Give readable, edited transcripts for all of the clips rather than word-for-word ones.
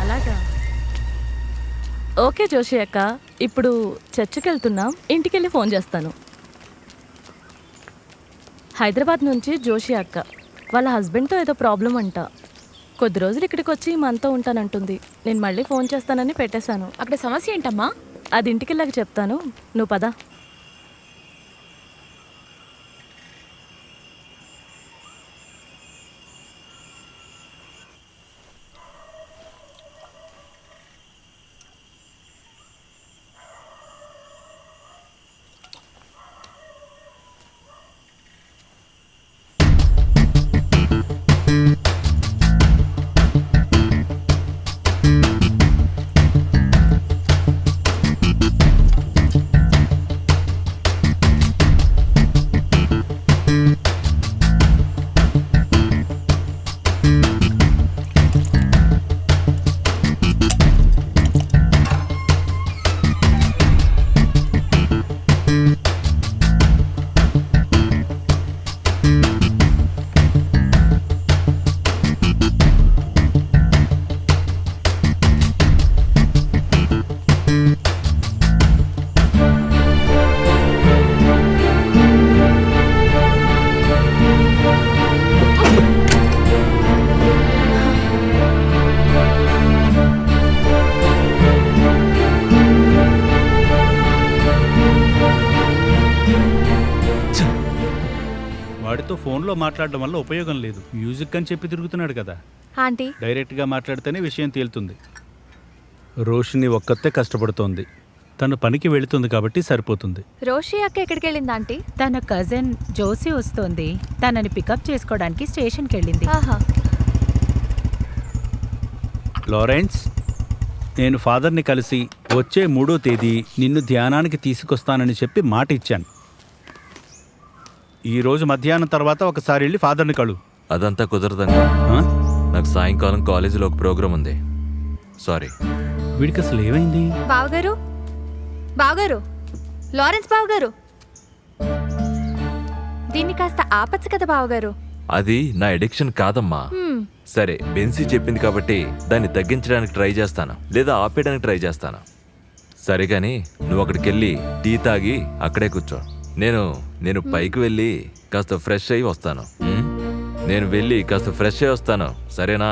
అలాగా. ఓకే జోషి అక్క, ఇప్పుడు చర్చికి వెళ్తున్నాం, ఇంటికెళ్ళి ఫోన్ చేస్తాను. హైదరాబాద్ నుంచి జోషి అక్క, వాళ్ళ హస్బెండ్తో ఏదో ప్రాబ్లం అంట. కొద్ది రోజులు ఇక్కడికి వచ్చి మనతో ఉంటానంటుంది. నేను మళ్ళీ ఫోన్ చేస్తానని పెట్టేశాను. అక్కడ సమస్య ఏంటమ్మా? అది ఇంటికెళ్ళాక చెప్తాను, నువ్వు పద. వాడితో ఫోన్లో మాట్లాడడం వల్ల ఉపయోగం లేదు. మ్యూజిక్ అని చెప్పి తిరుగుతున్నాడు కదా. ఆంటీ, డైరెక్ట్గా మాట్లాడితేనే విషయం తేలుతుంది. రోషిని ఒక్కతే కష్టపడుతోంది. తన పనికి వెళుతుంది కాబట్టి సరిపోతుంది. రోషి అక్క ఎక్కడికి వెళ్ళింది ఆంటీ? తన కజిన్ జోసి వస్తోంది, తనని పికప్ చేసుకోవడానికి స్టేషన్కి వెళ్ళింది. ఆహా. లారెన్స్, నేను ఫాదర్ని కలిసి వచ్చే 3వ తేదీ నిన్ను ధ్యానానికి తీసుకొస్తానని చెప్పి మాట ఇచ్చాను. ఈరోజు మధ్యాహ్నం తర్వాత ఒకసారి వెళ్ళి ఫాదర్ని కలు. అదంతా కుదరదంగా. ఆ? నాకు సాయంకాలం కాలేజీలో ఒక ప్రోగ్రామ్ ఉంది. సారీ. వీడికి అసలు ఏమైంది? బావగారు, బావగారు, లారెన్స్ బావగారు, దీన్ని కాస్త ఆపచ్చు కదా బావగారు. అది నా ఎడిక్షన్ కాదమ్మా. సరే, బెన్సీ చెప్పింది కాబట్టి దాన్ని తగ్గించడానికి ట్రై చేస్తాను, లేదా ఆపేయడానికి ట్రై చేస్తాను. సరే కానీ నువ్వు అక్కడికి వెళ్ళి టీ తాగి అక్కడే కూర్చో. నేను పైకి వెళ్ళి కాస్త ఫ్రెష్ అయ్యి వస్తాను. నేను వెళ్ళి కాస్త ఫ్రెష్ అయ్యి వస్తాను, సరేనా?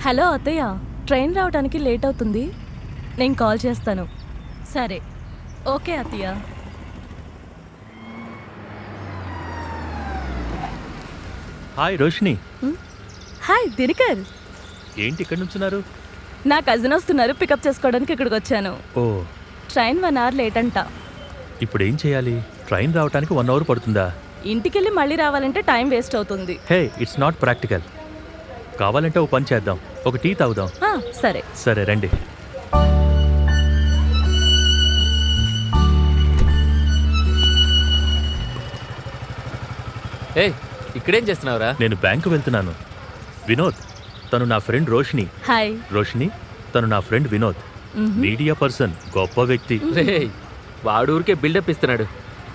హలో అత్తయ్య, ట్రైన్ రావడానికి లేట్ అవుతుంది, నేను కాల్ చేస్తాను. సరే, ఓకే అత్తయ్య. హాయ్ రోషిని. హాయ్ దినకర్, ఏంటి ఇక్కడ నుంచున్నారు? నా కజిన్ వస్తున్నారు, పికప్ చేసుకోవడానికి ఇక్కడికి వచ్చాను. ఓ, ట్రైన్ 1 అవర్ లేట్ అంట. ఇప్పుడు ఏం చేయాలి? ట్రైన్ రావడానికి 1 అవర్ పడుతుందా? ఇంటికెళ్ళి మళ్ళీ రావాలంటే టైం వేస్ట్ అవుతుంది. హే, ఇట్స్ నాట్ ప్రాక్టికల్. కావాలంటే ఓ పని చేద్దాం, ఒక టీ తాగుదాం. సరే సరే రండి. ఏయ్, ఇక్కడేం చేస్తున్నావురా? నేను బ్యాంకు వెళ్తున్నాను. వినోద్, తను నా ఫ్రెండ్ రోషిని. హాయ్. రోషిని, తను నా ఫ్రెండ్ వినోద్, మీడియా పర్సన్, గొప్ప వ్యక్తి. రేయ్, వాడు ఊరికే బిల్డప్ ఇస్తున్నాడు.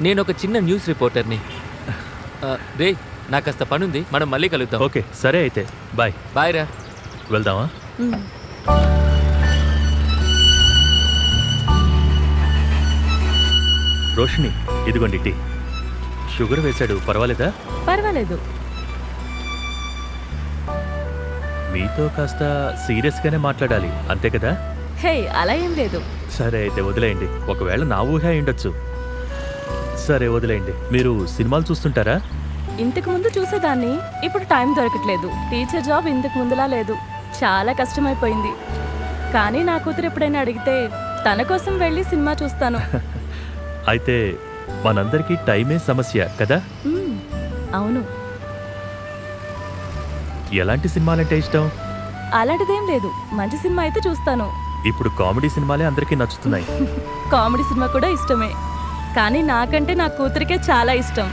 నేను ఒక చిన్న న్యూస్ రిపోర్టర్ని. రేయ్, నాకు కాస్త పనుంది, మనం మళ్ళీ కలుద్దాం. ఓకే, సరే అయితే బాయ్. బాయ్ రా. వెళ్దామా? రోషిని, ఇదిగోండి టీ. షుగర్ వేశాడు, పర్వాలేదా? పర్వాలేదు. మీతో కాస్త సీరియస్గానే మాట్లాడాలి, అంతే కదా? హే, అలా ఏం లేదు. సరే అయితే వదిలేయండి. ఒకవేళ నా ఊహ అయ్యుండొచ్చు. సరే వదిలేయండి. మీరు సినిమాలు చూస్తుంటారా? ఇంతకు ముందు చూసేదాన్ని, ఇప్పుడు టైం దొరకట్లేదు. టీచర్ జాబ్ ఇంతకు ముందులా లేదు, చాలా కష్టమైపోయింది. కానీ నా కూతురు ఎప్పుడైనా అడిగితే తన కోసం వెళ్ళి సినిమా చూస్తాను. అయితే మనందరికీ టైమే సమస్య కదా? అవును. ఎలాంటి సినిమాలంటే ఇష్టం? అలాంటిదేం లేదు, మంచి సినిమా అయితే చూస్తాను. ఇప్పుడు కామెడీ సినిమాలే అందరికీ నచ్చుతున్నాయి. కామెడీ సినిమా కూడా ఇష్టమే, కానీ నాకంటే నా కూతురికే చాలా ఇష్టం.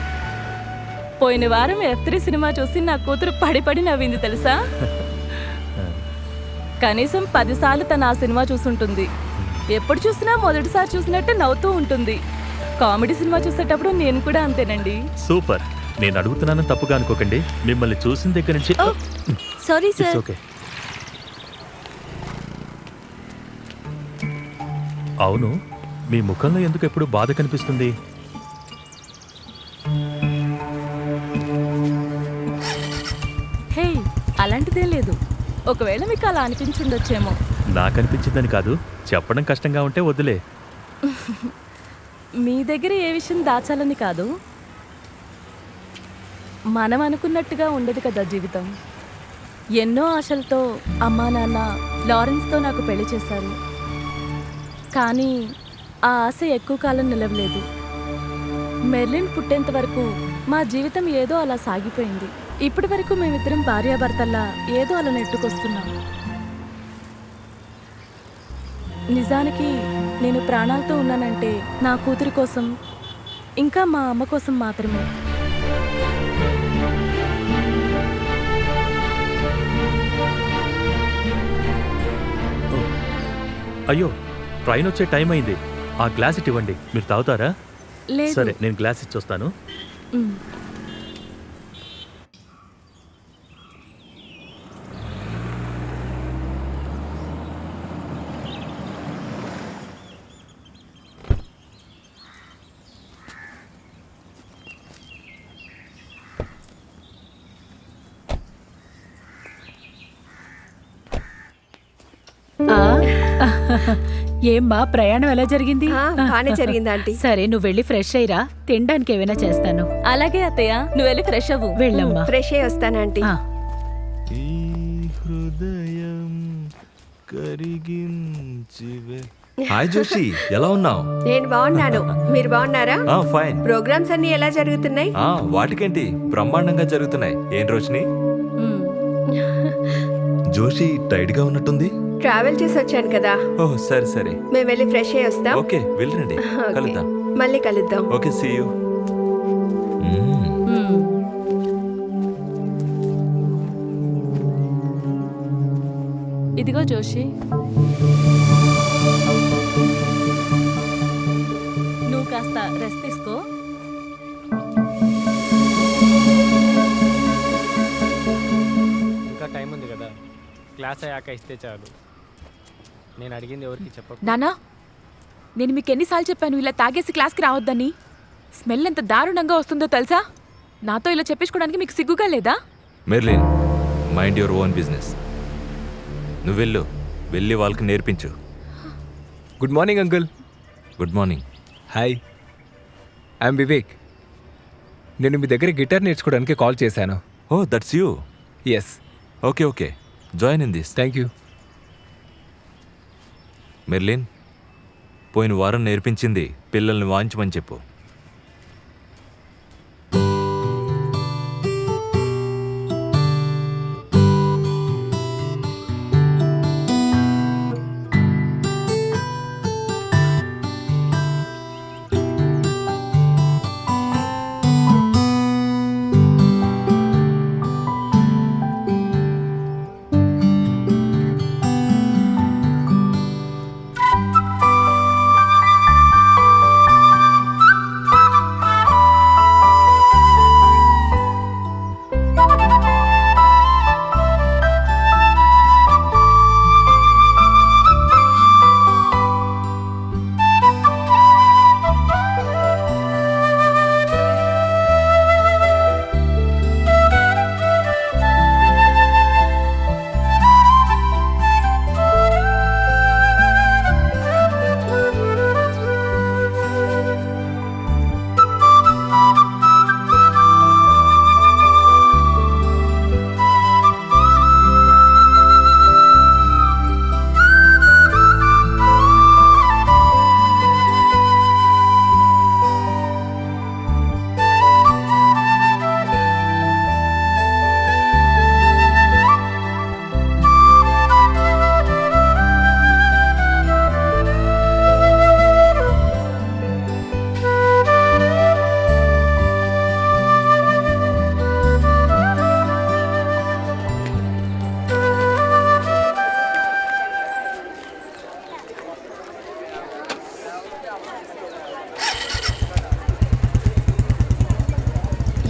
పోయిన వారం F3 సినిమా చూసి నా కూతురు పడి పడి నవ్వింది తెలుసా. కనీసం 10 సార్లు తను ఆ సినిమా చూసుంటుంది. ఎప్పుడు చూసినా మొదటిసారి చూసినట్టు నవ్వుతూ ఉంటుంది. కామెడీ సినిమా చూసేటప్పుడు నేను కూడా అంతేనండి. సూపర్. నేను అడుగుతున్నానని తప్పుగా అనుకోకండి. మిమ్మల్ని చూసిన దగ్గర నుంచి సారీ ఇట్స్ సార్. ఓకే. అవును, మీ ముఖంలో ఎందుకు ఎప్పుడు బాధ కనిపిస్తుంది? హే, అలాంటిదేం లేదు. ఒకవేళ మీకు అలా అనిపించుండొచ్చేమో. నాకు అనిపించిందని కాదు, చెప్పడం కష్టంగా ఉంటే వదిలే. మీ దగ్గర ఏ విషయం దాచాలని కాదు, మనం అనుకున్నట్టుగా ఉండదు కదా జీవితం. ఎన్నో ఆశలతో అమ్మా నాన్న లారెన్స్తో నాకు పెళ్లి చేశారు. కానీ ఆ ఆశ ఎక్కువ కాలం నిలవలేదు. మెర్లిన్ పుట్టేంత వరకు మా జీవితం ఏదో అలా సాగిపోయింది. ఇప్పటి వరకు మేమిద్దరం భార్యాభర్తల్లా ఏదో అలా నెట్టుకొస్తున్నాం. నిజానికి నేను ప్రాణాలతో ఉన్నానంటే నా కూతురి కోసం, ఇంకా మా అమ్మ కోసం మాత్రమే. అయ్యో, ట్రైన్ వచ్చే టైం అయింది. ఆ గ్లాస్ ఇటు ఇవ్వండి. మీరు తాగుతారా? లేదు. సరే, నేను గ్లాస్ ఇచ్చొస్తాను. మ్. ఆ, ఏమ్మా ప్రయాణం ఎలా జరిగింది? బానే జరిగింది ఆంటీ. సరే, నువ్వు వెళ్ళి ఫ్రెష్ అయ్యిరా. తినడానికి ఏమైనా చేస్తాను. అలాగే అత్తయ్య, నువ్వు వెళ్ళి ఫ్రెష్ అవ్వు. వెళ్ళమ్మా. ఫ్రెష్ అయ్యి వస్తాను ఆంటీ. ఆ, హాయ్ జోషి, ఎలా ఉన్నావు? నేను బాగున్నాను, మీరు బాగున్నారా? ఫైన్. ప్రోగ్రామ్స్ అన్ని ఎలా జరుగుతున్నాయి? వాటికేంటి, బ్రహ్మాండంగా జరుగుతున్నాయి. ఏం రోషిని? మ్. జోషి టైట్ గా ఉన్నట్టుంది. ట్రావెల్ చేసి వచ్చాను కదా. ఓహ్, సరే సరే. మేము వెళ్ళి ఫ్రెష్ అయ్యి వస్తాం. ఓకే, వెళ్ళండి. ఓకే. కలుద్దాం. మళ్ళీ కలుద్దాం. Okay, see you. మ్. ఇదిగో జోషి, నువ్వు కాస్త రెస్ట్ తీసుకో. ఇంకా టైం ఉంది కదా, క్లాస్ అయ్యాక ఇస్తే చాలు. నేను అడిగింది ఎవరికి చెప్పకు. నానా, నేను మీకు ఎన్నిసార్లు చెప్పాను ఇలా తాగేసి క్లాస్కి రావద్దని? స్మెల్ ఎంత దారుణంగా వస్తుందో తెలుసా? నాతో ఇలా చెప్పించుకోవడానికి మీకు సిగ్గుగా లేదా? Merlin, mind your own business. నువ్వు వెళ్ళి వాళ్ళకి నేర్పించు. Good morning uncle. Good morning. Hi, I'm Vivek. నేను మీ దగ్గర గిటార్ నేర్చుకోవడానికి కాల్ చేశాను. Oh, that's you. Yes. Okay okay, join in this. Thank you. Merlin, పోయిన వారం నేర్పించింది పిల్లల్ని వాయించమని చెప్పు.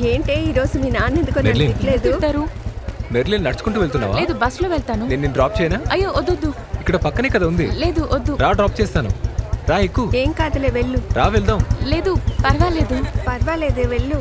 ఏంటే ఈరోజు మీ నాన్న ఎందుకో నన్ను మెర్లిన్. తిట్టలేదు తిడతారు మెర్లిన్ నడుచుకుంటూ వెళ్తున్నావా? లేదు బస్సులో వెళ్తాను నేను నిన్ను డ్రాప్ చేయనా? అయ్యో వద్దొద్దు ఇక్కడ పక్కనే కదా ఉంది. లేదు వద్దు రా, డ్రాప్ చేస్తాను. రా, ఎక్కు. ఏం కాదులే వెళ్ళు రా, వెళ్దాం. లేదు పర్వాలేదు పర్వాలేదే వెళ్ళు